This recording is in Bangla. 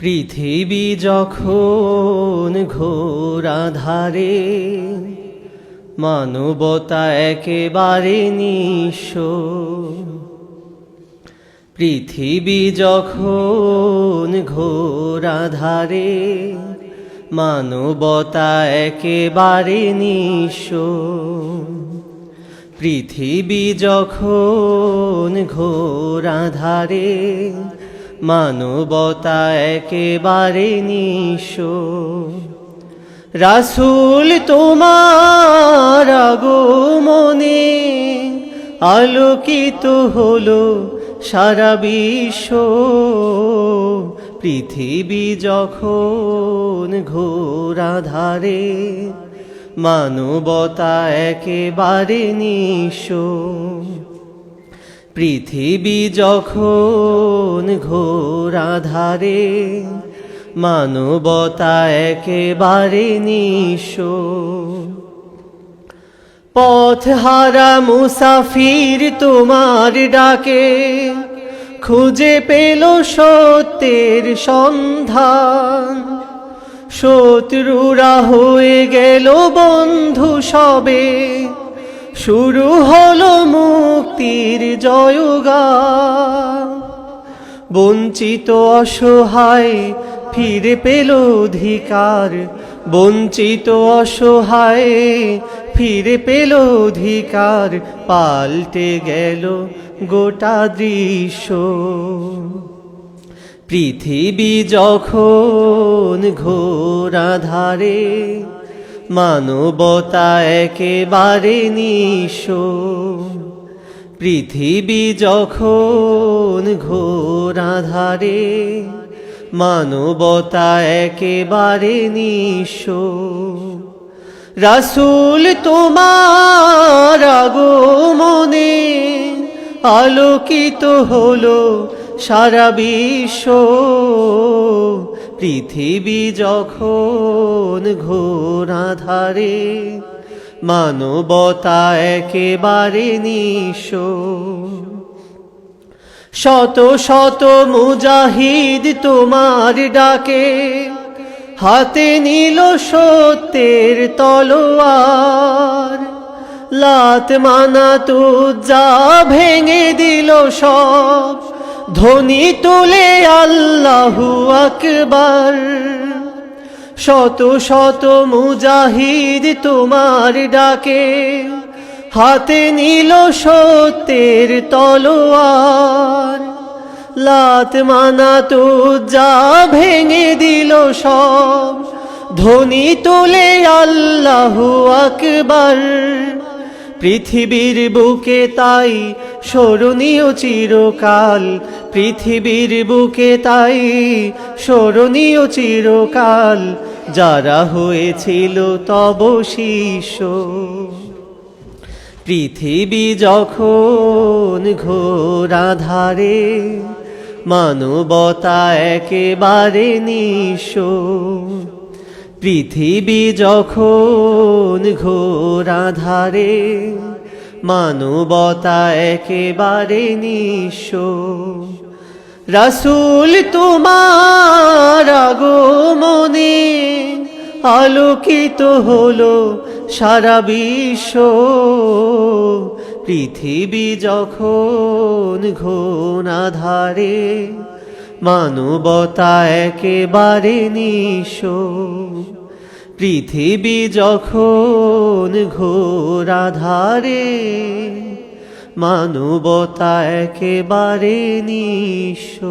পৃথিবী যখন ঘোর আঁধারে, মানবতা একেবারে নিঃস্ব। পৃথিবী যখন ঘোর আঁধারে, মানবতা একেবারে নিঃস্ব। পৃথিবী যখন ঘোর আঁধারে, মানবতা একেবারে নিঃস্ব। রাসূল তোমার আগমনে আলোকিত হলো সারা বিশ্ব। পৃথিবী যখন ঘোর আঁধারে, মানবতা একেবারে নিঃস্ব। পৃথিবী যখন ঘোর আঁধারে, মানবতা একেবারে নিঃস্ব। পথহারা মুসাফির তোমার ডাকে খুঁজে পেল সত্যের সন্ধান। শত্রুরা হয়ে গেল বন্ধু সবে, শুরু হলো মুক্তির জয়গান। বঞ্চিত অসহায় ফিরে পেল অধিকার, বঞ্চিত অসহায় ফিরে পেল অধিকার। পাল্টে গেল গোটা দৃশ্য। পৃথিবী যখন ঘোর আঁধারে, মানবতা একেবারে নিঃস্ব। পৃথিবী যখন ঘোর আঁধারে, মানবতা একেবারে নিঃস্ব। রাসূল তোমার আগমনে আলোকিত হলো সারা বিশ্ব। পৃথিবী যখন ঘোর আঁধারে, মানবতা একেবারে নিঃস্ব। শত শত মুজাহিদ তোমার ডাকে হাতে নিল সত্যের তলোয়ার। লাত মানাত উজ্জা ভেঙে দিল সব, ধ্বনি তুলে আল্লাহু আকবার। শত শত মুজাহিদ তোমার ডাকে হাতে নিল সত্যের তলোয়ার। লাত মানাত উজ্জা ভেঙে দিল সব, ধ্বনি তুলে আল্লাহু আকবার। পৃথিবীর বুকে তাই স্মরণীয় চিরকাল, পৃথিবীর বুকে তাই স্মরণীয় চিরকাল। যারা হয়েছিল তব শিষ্য। পৃথিবী যখন ঘোর আঁধারে, মানবতা একেবারে নিঃস্ব। পৃথিবী যখন ঘোর আঁধারে, মানবতা একেবারে নিঃস্ব। রাসূল তোমার আগমনে আলোকিত হলো সারা বিশ্ব। পৃথিবী যখন ঘোর আঁধারে, মানবতা একেবারে নিঃস্ব। পৃথিবী যখন ঘোর আঁধারে, মানবতা একেবারে নিঃস্ব।